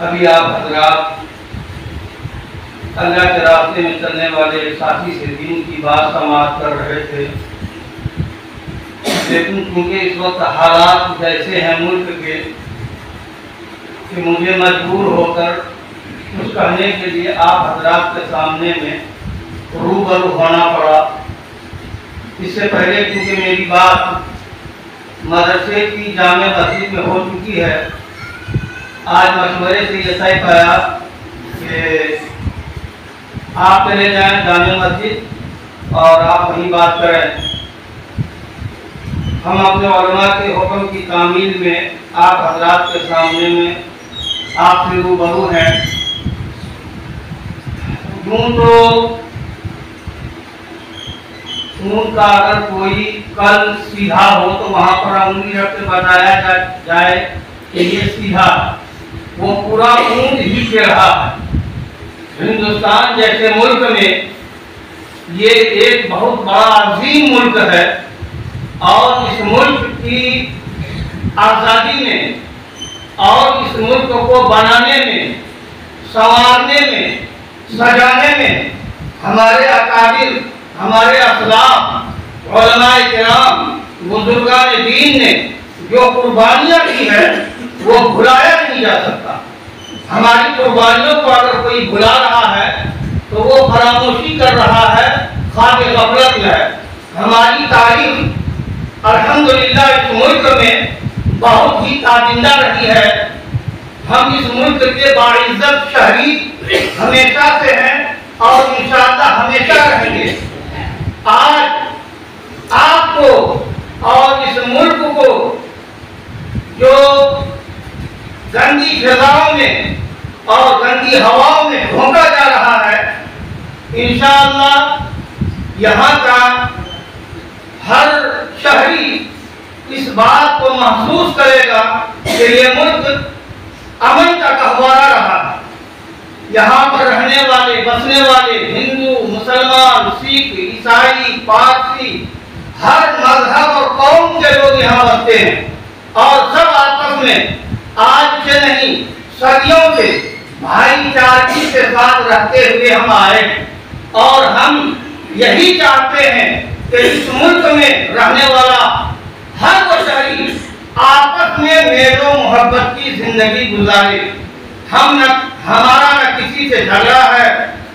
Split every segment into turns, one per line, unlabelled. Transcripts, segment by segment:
ابھی آپ حضرات اللہ کے راستے میں چلنے والے ساتھی سے دین کی بات سماعت کر رہے تھے، لیکن کیونکہ اس وقت حالات ایسے ہیں ملک کے کہ مجھے مجبور ہو کر کچھ کہنے کے لیے آپ حضرات کے سامنے میں روبرو ہونا پڑا۔ اس سے پہلے کیونکہ میری بات مدرسے کی جامع مسجد میں ہو چکی ہے، آج مشورے سے یہ طے پایا کہ آپ چلے جائیں جامع مسجد اور آپ وہیں بات کریں۔ ہم اپنے علماء کے حکم کی تعمیل میں آپ حضرات کے سامنے میں آپ سے روبرو ہیں۔ یوں تو خون کا اگر کوئی کل سیدھا ہو تو وہاں پر انگلی رکھ کے بتایا جائے کہ یہ سیدھا، وہ پورا خون ہی کے رہا ہے۔ ہندوستان جیسے ملک میں یہ ایک بہت بڑا عظیم ملک ہے، اور اس ملک کی آزادی میں اور اس ملک کو بنانے میں، سنوارنے میں، سجانے میں ہمارے اکابر، ہمارے اسلاف، علماء کرام، بزرگان دین نے جو قربانیاں کی ہیں وہ بھلایا نہیں جا سکتا۔ ہماری قربانیوں کو اگر کوئی بھلا رہا ہے تو وہ فراموشی کر رہا ہے، خواب غفلت میں ہے۔ ہماری تاریخ الحمدللہ اس ملک میں بہت ہی تابندہ رہی ہے۔ ہم اس ملک کے باعزت شہری ہمیشہ سے ہیں اور انشاءاللہ ہمیشہ رہیں گے۔ آج آپ کو اور اس ملک کو جو گندی فضاؤں میں اور گندی ہواؤں میں دھوکا جا رہا ہے، انشاءاللہ یہاں کا ہر شہری اس بات کو محسوس کرے گا کہ یہ ملک امن کا گہوارہ رہا ہے۔ یہاں پر رہنے والے، بسنے والے ہندو، مسلمان، سکھ، عیسائی، پارسی، ہر مذہب اور قوم کے لوگ یہاں بستے ہیں، اور سب آپس میں آج سے نہیں صدیوں سے بھائی چارگی کے ساتھ رہتے ہوئے ہم آئے ہیں، اور ہم یہی چاہتے ہیں کہ اس ملک میں رہنے والا ہر وہ شہری آپس میں میل و محبت کی زندگی گزارے۔ ہمارا نہ کسی سے جھگڑا ہے،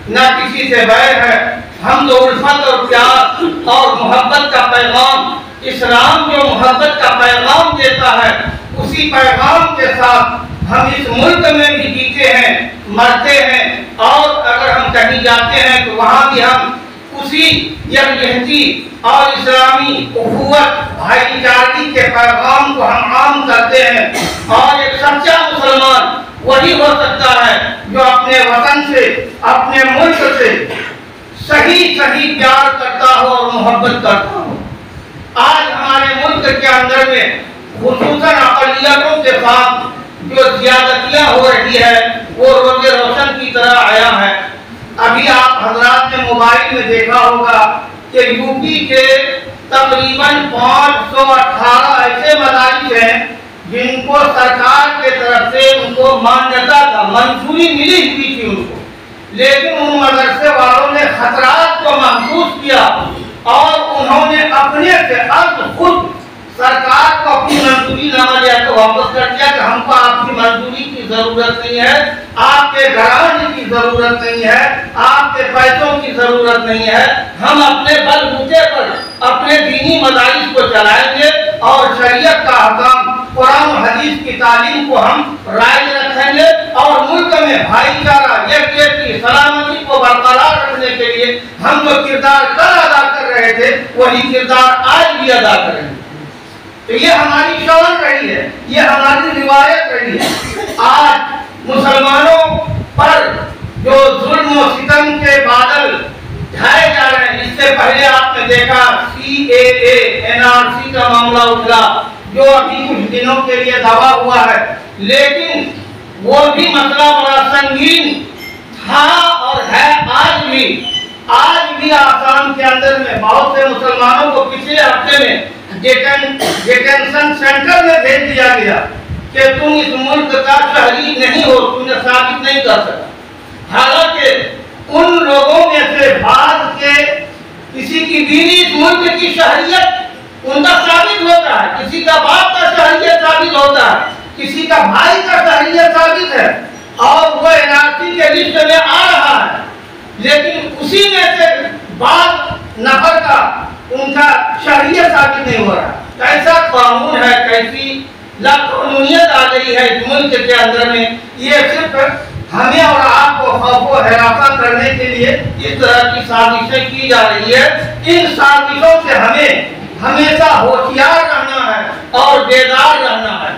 نہ کسی سے ویر ہے۔ ہم تو الفت اور پیار اور محبت کا پیغام، اسلام جو محبت کا پیغام دیتا ہے، اسی پیغام کے ساتھ ہم اس ملک میں بھی جیتے ہیں، مرتے ہیں، اور اگر ہم کہیں جاتے ہیں تو وہاں بھی ہم اسی یکجہتی اور اسلامی اخوت، بھائی چارگی کے پیغام کو ہم عام کرتے ہیں۔ اور ایک سچا مسلمان وہی ہو سکتا ہے جو اپنے وطن سے، اپنے ملک سے صحیح پیار کرتا ہو اور محبت کرتا ہو۔ آج ہمارے ملک کے اندر میں خصوصاً اقلیتوں کے ساتھ جو زیادتیاں ہو رہی ہے وہ روز روشن کی طرح آیا ہے۔ ابھی آپ حضرات نے موبائل میں دیکھا ہوگا کہ یو پی کے تقریباً 518 ایسے مدارس ہیں جن کو سرکار کے طرف سے ان کو مانیتا تھا، منظوری ملی ہوئی تھی ان کو، لیکن ان مدرسے والوں نے خطرات کو محسوس کیا اور انہوں نے اپنے سے خود سرکار کو اپنی منظوری نامہ لیا تو واپس کر دیا کہ ہم کو آپ کی منظوری کی ضرورت نہیں ہے، آپ کے گھرانے کی ضرورت نہیں ہے، آپ کے پیسوں کی ضرورت نہیں ہے، ہم اپنے بل بوتے پر اپنے دینی مدارس کو چلائیں گے اور شریعت کا احکام، قرآن و حدیث کی تعلیم کو ہم رائج رکھیں گے، اور ملک میں بھائی چارہ، یکجہتی، سلامتی کو برقرار رکھنے کے لیے ہم جو کردار کل ادا کر رہے تھے وہی کردار آج بھی ادا کریں گے۔ تو یہ ہماری شان رہی ہے، یہ ہماری روایت رہی ہے۔ آج مسلمانوں پر جو ظلم و ستم کے بادل ڈھائے جا رہے ہیں، اس سے پہلے آپ نے دیکھا CAA NRC کا معاملہ اٹھا جو ابھی کچھ دنوں کے لیے دبا ہوا ہے، لیکن وہ بھی مسئلہ بڑا سنگین تھا اور ہے آج بھی آسام کے اندر میں بہت سے مسلمانوں کو پچھلے ہفتے میں ڈیٹینشن سینٹر میں بھیج دیا گیا، کہ تم اس ملک کا شہری نہیں ہو، تم نے ثابت نہیں کر سکا۔ حالانکہ ان لوگوں میں سے بعض کے کسی کی بیوی اس ملک کی شہریت ان کا ثابت ہوتا ہے، کسی کا باپ کا شہریت ثابت ہوتا ہے، کسی کا بھائی کا شہریت ثابت ہے اور وہ NRC کے لسٹ میں آ رہا ہے، لیکن اسی میں سے بعض نفر کا ان کا شہریت ثابت نہیں ہو رہا۔ کیسا قانون ہے، کیسی لاقانونیت آ گئی ہے اس ملک کے اندر میں۔ یہ صرف ہمیں اور آپ کو خوف و ہراساں کرنے کے لیے اس طرح کی سازشیں کی جا رہی ہے۔ ان سازشوں سے ہمیں ہمیشہ ہوشیار رہنا ہے اور بیدار رہنا ہے۔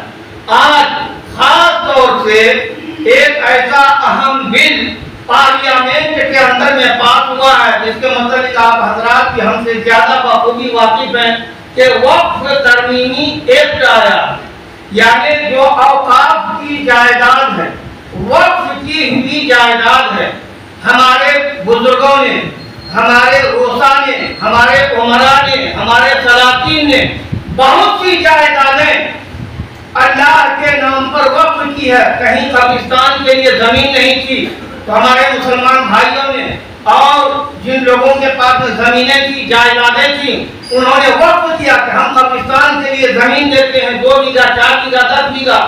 آج خاص طور سے ایک ایسا اہم بل پارلیمنٹ کے اندر میں پاس ہوا ہے جس کے متعلق آپ حضرات بھی ہم سے زیادہ بخوبی واقف ہیں کہ وقف ترمیمی ایکٹ آیا، یعنی جو اوقاف کی جائیداد ہے، وقف کی ہوئی جائیداد ہے، ہمارے بزرگوں نے، ہمارے روسا نے، ہمارے عمرا نے، ہمارے سلاطین نے بہت سی جائیدادیں اللہ کے نام پر وقف کی ہے۔ کہیں قبرستان کے لیے زمین نہیں تھی تو ہمارے مسلمان بھائیوں نے اور جن لوگوں کے پاس زمینیں تھی، جائیدادیں تھیں، انہوں نے وقف کیا کہ ہم قبرستان کے لیے زمین دیتے ہیں، 2 بیگھہ 4 بیگھہ 10 بیگھہ۔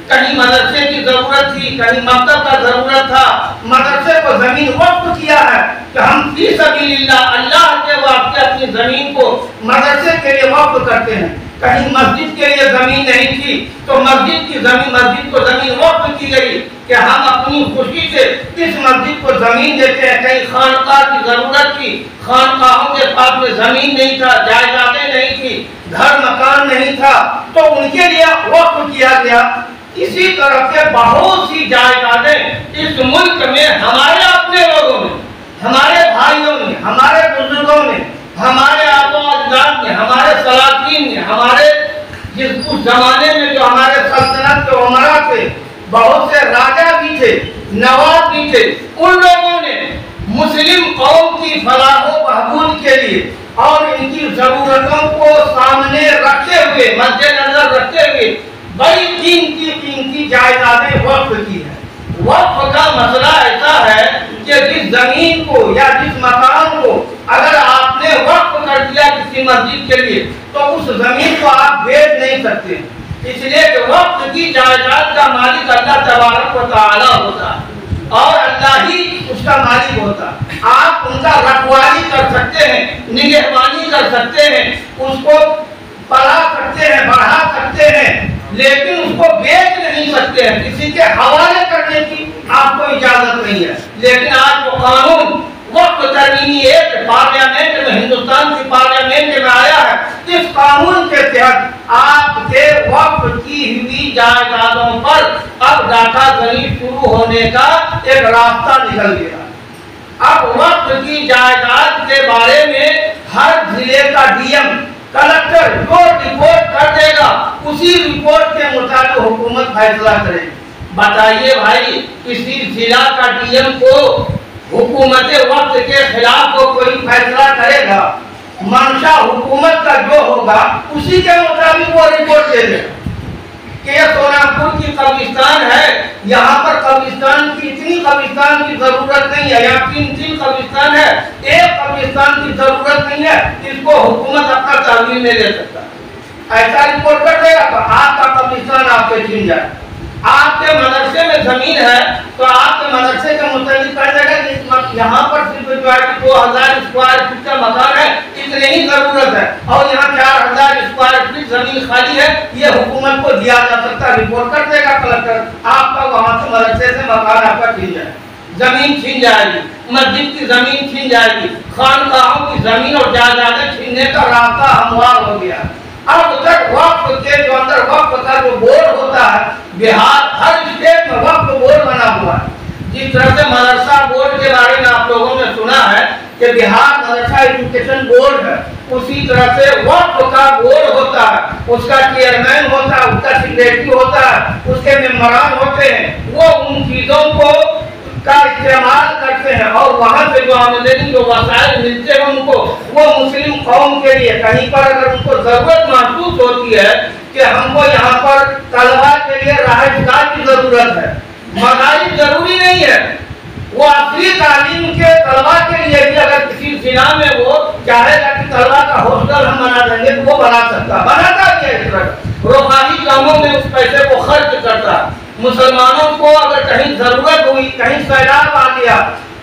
کہیں مدرسے کی ضرورت تھی، کہیں مکتب کا ضرورت تھا، مدرسے کو زمین وقف کیا ہے کہ ہم فی سبیل اللہ، اللہ کے واسطے اپنی زمین کو مدرسے کے لیے وقف کرتے ہیں۔ کہیں مسجد کے لیے زمین نہیں تھی تو مسجد کو زمین وقف کی گئی کہ ہم اپنی خوشی سے اس مسجد کو زمین دیتے ہیں۔ کہیں خانقاہ کی ضرورت تھی، خانقاہوں کے پاس میں زمین نہیں تھا، جائیدادیں نہیں تھی، گھر مکان نہیں تھا تو ان کے لیے وقف کیا گیا۔ اسی طرح سے بہت سی جائیدادیں اس ملک میں ہمارے اپنے لوگوں نے، ہمارے بھائیوں نے، ہمارے بزرگوں نے، ہمارے آبا و اجداد نے، ہمارے سلاطین نے، ہمارے اس زمانے میں جو ہمارے سلطنت کے عمرا تھے، بہت سے راجا بھی تھے، نواب بھی تھے، ان لوگوں نے مسلم قوم کی فلاح و بہبود کے لیے اور ان کی ضرورتوں کو سامنے رکھتے ہوئے، مد نظر رکھتے ہوئے بڑی قیمتی جائیدادیں وقف کی ہیں۔ وقف کا مسئلہ ایسا ہے کہ جس زمین کو یا جس مکان کو اگر آپ نے وقف کر دیا کسی مسجد کے لیے تو اس زمین کو آپ بیچ نہیں سکتے، اس لیے کہ وقف کی جائیداد کا مالک اللہ تبارک و تعالی ہوتا ہے اور اللہ ہی اس کا مالک ہوتا ہے۔ آپ ان کا رکھوالی کر سکتے ہیں، نگہبانی کر سکتے ہیں، اس کو پلا سکتے ہیں، بڑھا سکتے ہیں، لیکن اس کو بیچ نہیں سکتے ہیں، کسی کے حوالے کرنے کی آپ کو اجازت نہیں ہے۔ لیکن آج وہ قانون وقف ترمیمی ایکٹ پارلیمنٹ میں، ہندوستان کی پارلیمنٹ میں آیا ہے، اس قانون کے تحت آپ کے وقف کی ہوئی جائیدادوں پر اب ڈاکہ زنی شروع ہونے کا ایک راستہ نکل گیا۔ اب وقف کی جائیداد کے بارے میں ہر ضلع کا DM، کلکٹر جو رپورٹ کر دے گا اسی رپورٹ کے مطابق حکومت فیصلہ کرے گی۔ بتائیے بھائی، کسی ضلع کا DM کو حکومت وقت کے خلاف کو کوئی فیصلہ کرے گا، منشا حکومت کا جو ہوگا اسی کے مطابق وہ رپورٹ دے دے گا کہ یہ سوناپور کی قبرستان ہے، یہاں پر قبرستان کی اتنی قبرستان کی ضرورت نہیں ہے، یہاں 3 قبرستان ہے، ایک قبرستان کی ضرورت نہیں ہے، اس کو حکومت اپنا تعمیل میں لے سکتا ہے۔ ایسا رپورٹ کر دے گا تو آپ کا قبرستان آپ سے چھین جائے۔ آپ کے مدرسے میں زمین ہے تو آپ کے مدرسے کے متعلق کر دے گا کہ یہاں پر صرف 2000 اسکوائر فٹ کا مکان ہے، اتنی ہی ضرورت ہے، اور یہاں 4000 اسکوائر فٹ زمین خالی ہے، یہ حکومت کو دیا جا سکتا ہے۔ رپورٹ کر دے گا کلکٹر، آپ کا وہاں سے مدرسے سے مکان آپ کا چھین جائے، زمین چھین جائے گی، مسجد کی زمین چھین جائے گی، خانقاہوں کی زمین اور جائیدادیں چھیننے کا راستہ ہموار ہو گیا۔ اب تک وقف کے جو اندر وقف کا جو بورڈ ہوتا ہے، بہار ہر اسٹیٹ میں وقف بورڈ بنا ہوا ہے۔ جس طرح سے مدرسہ بورڈ کے بارے میں آپ لوگوں نے سنا ہے کہ بہار مدرسہ ایجوکیشن بورڈ ہے، اسی طرح سے وقف کا بورڈ ہوتا ہے، اس کا چیئرمین ہوتا ہے، اس کا سیکریٹری ہوتا ہے، اس کے ممبران ہوتے ہیں، وہ ان چیزوں کو کا استعمال کرتے ہیں اور وہاں سے جو آمدنی جو وسائل ملتے ہیں ان کو وہ مسلم قوم کے لیے کہیں پر اگر ان کو ضرورت محسوس ہوتی ہے کہ ہم کو یہاں پر طلبا کے لیے رہائشگاہ کی ضرورت ہے، مدارس ضروری نہیں ہے، وہ اصلی تعلیم کے طلبا کے لیے بھی اگر کسی ضلع میں وہ چاہے گا کہ طلبا کا ہاسٹل ہم بنا دیں گے تو وہ بنا سکتا، بناتا بھی ہے، اس طرح روحانی کاموں میں اس پیسے کو خرچ کرتا۔ مسلمانوں کو اگر کہیں ضرورت ہوئی، کہیں سیلاب آ گیا،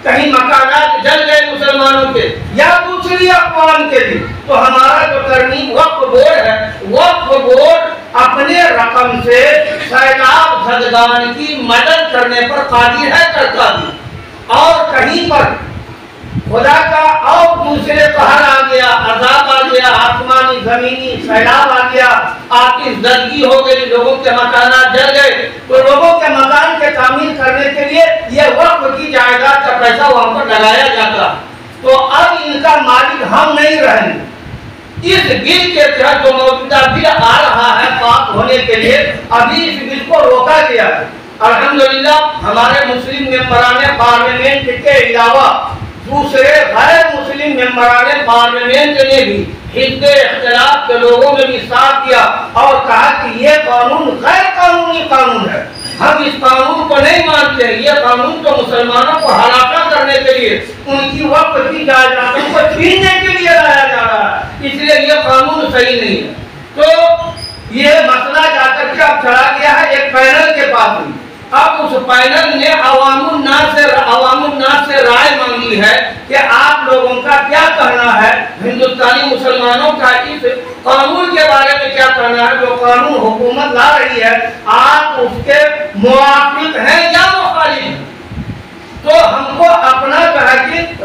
کہیں مکانات جل گئے مسلمانوں کے یا دوسری اقوام کے لیے، تو ہمارا جو ترمیم وقف بورڈ ہے، وقف بورڈ اپنے رقم سے سیلاب زدگان کی مدد کرنے پر قادر ہے، کرتا بھی۔ اور کہیں پر خدا کا اور دوسرے قہر آ گیا، عذاب آ گیا، آسمانی زمینی سیلاب آ گیا، آتش زدگی ہو گئی، لوگوں کے مکانات جل گئے، تو لوگوں کے مکان کے تعمیر کرنے کے لیے یہ وقف کی جائیداد کا پیسہ وہاں پر لگایا جاتا۔ تو اب ان کا مالک ہم نہیں رہیں گے۔ اس بل کے تحت جو موجودہ بل آ رہا ہے پاس ہونے کے لیے، ابھی اس بل کو روکا گیا ہے۔ الحمدللہ ہمارے مسلم ممبران پارلیمنٹ کے علاوہ دوسرے غیر مسلم ممبران پارلیمنٹ نے بھی حزب اختلاف کے لوگوں نے بھی ساتھ دیا اور کہا کہ یہ قانون غیر قانونی قانون ہے، ہم اس قانون کو نہیں مانتے، یہ قانون تو مسلمانوں کو ہلاکت کرنے کے لیے، ان کی وقت کی جائیدادوں کو چھیننے کے لیے لایا جا رہا ہے، اس لیے یہ قانون صحیح نہیں ہے۔ تو یہ مسئلہ جا کر کے اب چلا گیا ہے ایک پینل کے پاس بھی۔ اب اس پینل نے عوام الناس سے رائے مانگی ہے کہ آپ لوگوں کا کیا کہنا ہے، ہندوستانی مسلمانوں کا اس قانون کے بارے میں کیا کہنا ہے، جو قانون حکومت لا رہی ہے، آپ اس کے موافق ہیں یا مخالف ہیں۔ تو ہم کو اپنا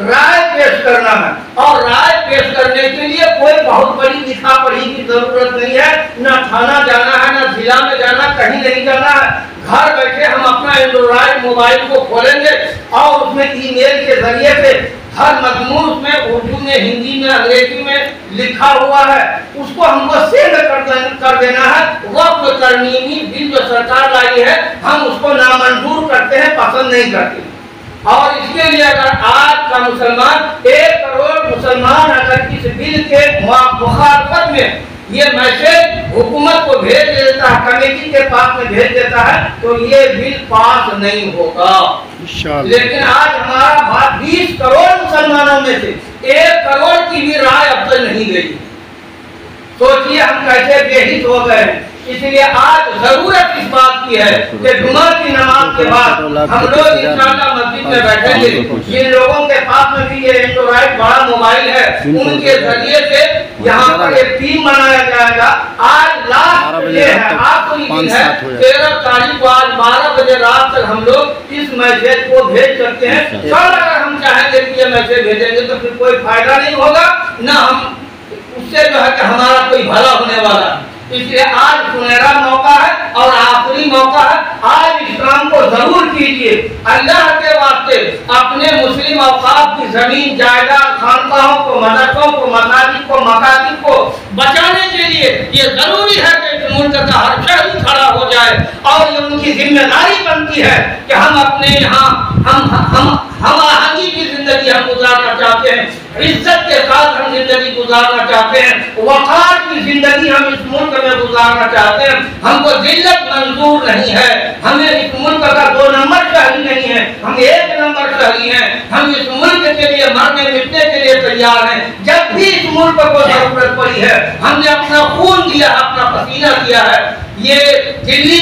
رائے پیش کرنا ہے، اور رائے پیش کرنے کے لیے کوئی بہت بڑی لکھا پڑھی کی ضرورت نہیں ہے، نہ تھانہ جانا ہے، نہ ضلع میں جانا، کہیں نہیں جانا ہے۔ گھر بیٹھے ہم اپنا اینڈرائڈ موبائل کو کھولیں گے اور اس میں ای میل کے ذریعے سے ہر مضمون اس میں اردو میں، ہندی میں، انگریزی میں لکھا ہوا ہے، اس کو ہم کو سینڈ کر دینا ہے۔ وقف ترمیمی بل جو سرکار لائی ہے، ہم اس کو نامنظور کرتے ہیں، پسند نہیں کرتے۔ اور اس کے لیے اگر آج کا مسلمان 1 کروڑ مسلمان اگر اس بل کے مخالفت میں یہ میسج حکومت کو بھیج دیتا ہے، کمیٹی کے پاس میں بھیج دیتا ہے، تو یہ بل پاس نہیں ہوگا۔ لیکن آج ہمارا بات 20 کروڑ مسلمانوں میں سے 1 کروڑ کی بھی رائے اب تک نہیں گئی۔ سوچئے ہم کیسے بے حس ہو گئے ہیں۔ اس لیے آج ضرورت اس بات کی ہے کہ جمعہ کی نماز کے بعد ہم لوگ انشاءاللہ مسجد میں بیٹھیں گے، جن لوگوں کے پاس میں بھی یہ اینڈرائڈ بڑا موبائل ہے، ان کے ذریعے سے یہاں پر ایک ٹیم بنایا جائے گا۔ آج لاسٹ یہ ہے، آخری دن ہے، 13 تاریخ کو آج 12 بجے رات تک ہم لوگ اس میسج کو بھیج سکتے ہیں۔ کل اگر ہم چاہیں گے کہ یہ میسج بھیجیں گے تو پھر کوئی فائدہ نہیں ہوگا، نہ ہم اس سے جو ہے کہ ہمارا کوئی بھلا ہونے والا ہے۔ اس لیے آج سنہرا موقع ہے اور آخری موقع ہے، آج اسلام کو ضرور کیجیے۔ اللہ کے واسطے اپنے مسلم اوقاف کی زمین جائیداد، خانقاہوں کو، مدرسوں کو، مساجد کو، مکاتب کو بچانے کے لیے یہ ضروری ہے کہ اس ملک کا ہر شہری کھڑا ہو جائے، اور یہ ان کی ذمہ داری بنتی ہے کہ ہم اپنے یہاں ہم آہنگی کی زندگی ہم گزارنا چاہتے ہیں، عزت کے ساتھ ہم زندگی گزارنا چاہتے ہیں، وقار کی زندگی ہم اس ملک میں گزارنا چاہتے ہیں۔ ہم کو ذلت منظور نہیں ہے، ہمیں اس ملک کا 2 نمبر شہری نہیں ہے، ہم 1 نمبر شہری ہیں۔ ہم اس ملک کے لیے مرنے مٹنے کے لیے تیار ہیں۔ جب بھی اس ملک کو ضرورت پڑی ہے، ہم نے اپنا خون دیا، اپنا پسینہ دیا ہے۔ یہ دلی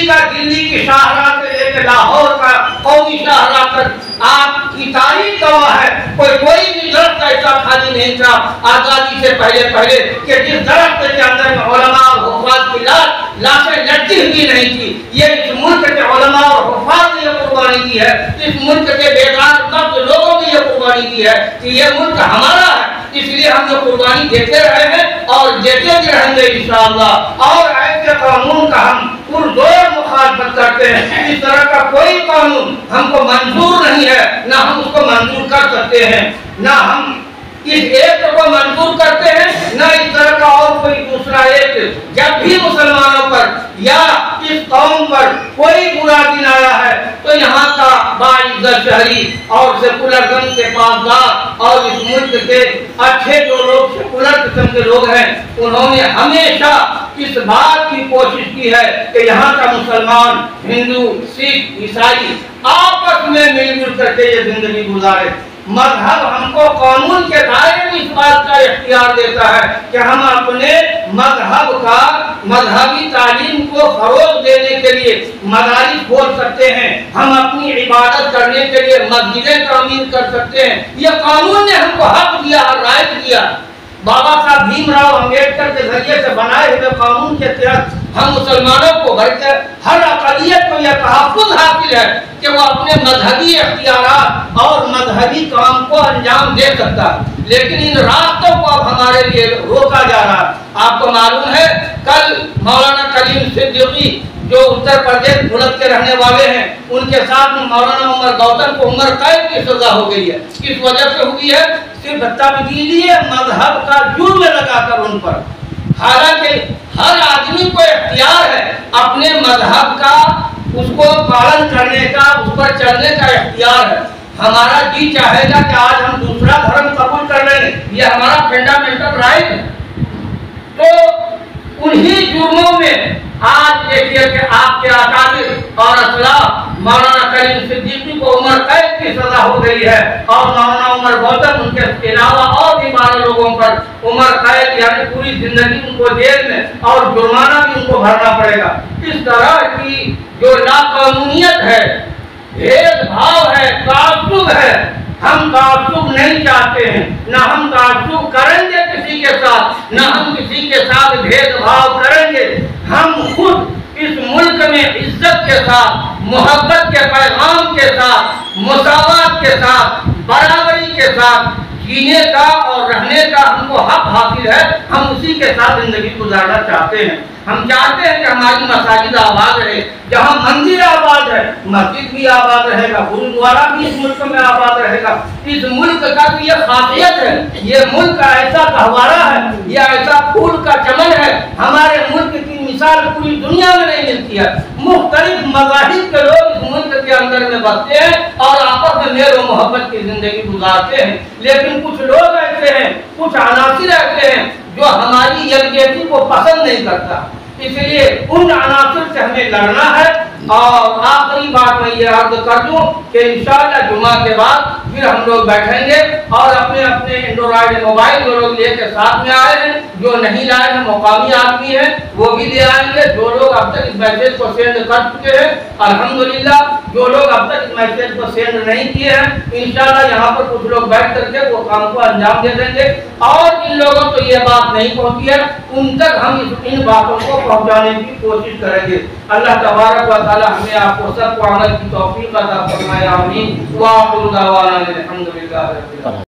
کی شاہراہ سے لے کے لاہور کا قومی شاہراہ تک آپ کی تاریخ گواہ ہے، کوئی بھی درخت ایسا خالی نہیں تھا آزادی سے پہلے کہ جس درخت کے اندر علماء اور حفاظ کی لاشیں لٹکی ہوئی نہیں تھی۔ یہ اس ملک کے علماء اور حفاظ نے یہ قربانی دی ہے، اس ملک کے بیدار مرد لوگوں نے یہ قربانی دی ہے کہ یہ ملک ہمارا ہے۔ اس لیے ہم یہ قربانی دیتے رہے ہیں اور دیتے بھی رہیں گے انشاءاللہ۔ اور ایسے قانون کا ہم پرزور مخالفت کرتے ہیں۔ اس طرح کا کوئی قانون ہم کو منظور نہیں ہے، نہ ہم اس کو منظور کر سکتے ہیں، نہ ہم اس ایکٹ کو منظور کرتے ہیں، نہ اس طرح کا اور کوئی دوسرا ایکٹ۔ جب بھی مسلمانوں پر یا اس قوم پر کوئی برا دن آیا ہے تو یہاں کا باعزت شہری اور سیکولرزم کے پاسدار اور اس ملک کے اچھے جو لوگ سیکولر قسم کے لوگ ہیں، انہوں نے ہمیشہ اس بات کی کوشش کی ہے کہ یہاں کا مسلمان، ہندو، سکھ، عیسائی آپس میں مل جل کر کے یہ زندگی گزارے۔ مذہب ہم کو قانون کے دائرے میں اس بات کا اختیار دیتا ہے کہ ہم اپنے مذہب کا، مذہبی تعلیم کو فروغ دینے کے لیے مدارس کھول سکتے ہیں، ہم اپنی عبادت کرنے کے لیے مسجدیں تعمیر کر سکتے ہیں۔ یہ قانون نے ہم کو حق دیا اور رائٹ دیا۔ بابا صاحب بھیم راؤ امبیڈکر کے ذریعے سے بنائے ہوئے قانون کے تحت ہم مسلمانوں کو بلکہ ہر اقلیت کو یہ تحفظ حاصل ہے کہ وہ اپنے مذہبی اختیارات اور مذہبی کام کو انجام دے سکتا ہے، لیکن ان راستوں کو اب ہمارے لیے روکا جا رہا ہے۔ آپ کو معلوم ہے کل مولانا کلیم صدیقی جو اتر پردیش بھولت کے رہنے والے ہیں، ان کے ساتھ مولانا عمر گوتم کو عمر قید کی سزا ہو گئی ہے۔ کس وجہ سے ہوئی ہے؟ صرف تبدیلی مذہب کا جرم لگا کر ان پر۔ حالانکہ ہر آدمی کو اختیار ہے اپنے مذہب کا، اس کو پالن کرنے کا، اس پر چلنے کا اختیار ہے۔ ہمارا جی چاہے گا کہ آج ہم دوسرا دھرم قبول کر لیں گے، یہ ہمارا فنڈامنٹل رائٹ ہے۔ تو انہی جرموں میں آج دیکھیے کہ آپ کے اکابر اور اسلاف مولانا کلیم صدیقی کو عمر قید کی سزا ہو گئی ہے، اور مولانا عمر گوتم ان کے علاوہ اور بھی 12 لوگوں پر عمر قید یعنی پوری زندگی ان کو جیل میں اور جرمانہ بھی ان کو بھرنا پڑے گا۔ اس طرح کی جو لاقانونیت ہے، بھید بھاؤ ہے، تعصب ہے، ہم تعصب نہیں چاہتے ہیں، نہ ہم تعصب کریں گے کسی کے ساتھ، نہ ہم کسی کے ساتھ بھید بھاؤ کریں گے۔ ہم خود اس ملک میں عزت کے ساتھ، محبت کے پیغام کے ساتھ، مساوات کے ساتھ، برابری کے ساتھ جینے کا اور رہنے کا ہم کو حق حاصل ہے۔ ہم اسی کے ساتھ زندگی گزارنا چاہتے ہیں۔ ہم چاہتے ہیں کہ ہماری مساجد آباد رہے، جہاں مندر آباد ہے مسجد بھی آباد رہے گا، گرودوارا بھی اس ملک میں آباد رہے گا۔ اس ملک کا تو یہ خاصیت ہے، یہ ملک ایسا گہوارہ ہے، یہ ایسا پھول کا چمن ہے، ہمارے ملک کی مثال پوری دنیا میں نہیں ملتی ہے۔ مختلف مذاہب کے لوگ اس ملک کے اندر میں بستے ہیں اور آپس میں میل و محبت کی زندگی گزارتے ہیں، لیکن کچھ لوگ ایسے ہیں، کچھ عناصر ایسے ہیں جو ہماری یکجہتی کو پسند نہیں کرتا۔ اس لیے ان عناصر سے ہمیں لڑنا ہے۔ اور آخری بات میں یہ عرض کر دوں کہ انشاءاللہ جمعہ کے بعد پھر ہم لوگ بیٹھیں گے اور اپنے اپنے اینڈرائڈ موبائل جو لوگ لے کے ساتھ میں آئے ہیں، جو نہیں لائے ہیں مقامی آدمی ہیں وہ بھی لے آئیں گے۔ جو لوگ اب تک اس میسیج کو سینڈ کر چکے ہیں الحمدللہ، جو لوگ اب تک اس میسیج کو سینڈ نہیں کیے ہیں انشاءاللہ یہاں پر کچھ لوگ بیٹھ کر کے وہ کام کو انجام دے دیں گے۔ اور جن لوگوں کو یہ بات نہیں پہنچی ہے ان تک ہم ان باتوں کو پہنچانے کی کوشش کریں گے۔ اللہ تبارک و تعالی ہمیں آپ کو سب کو عمل کی توفیق عطا فرمائے، آمین۔ وآخر دعوانا الحمدللہ رب العالمین۔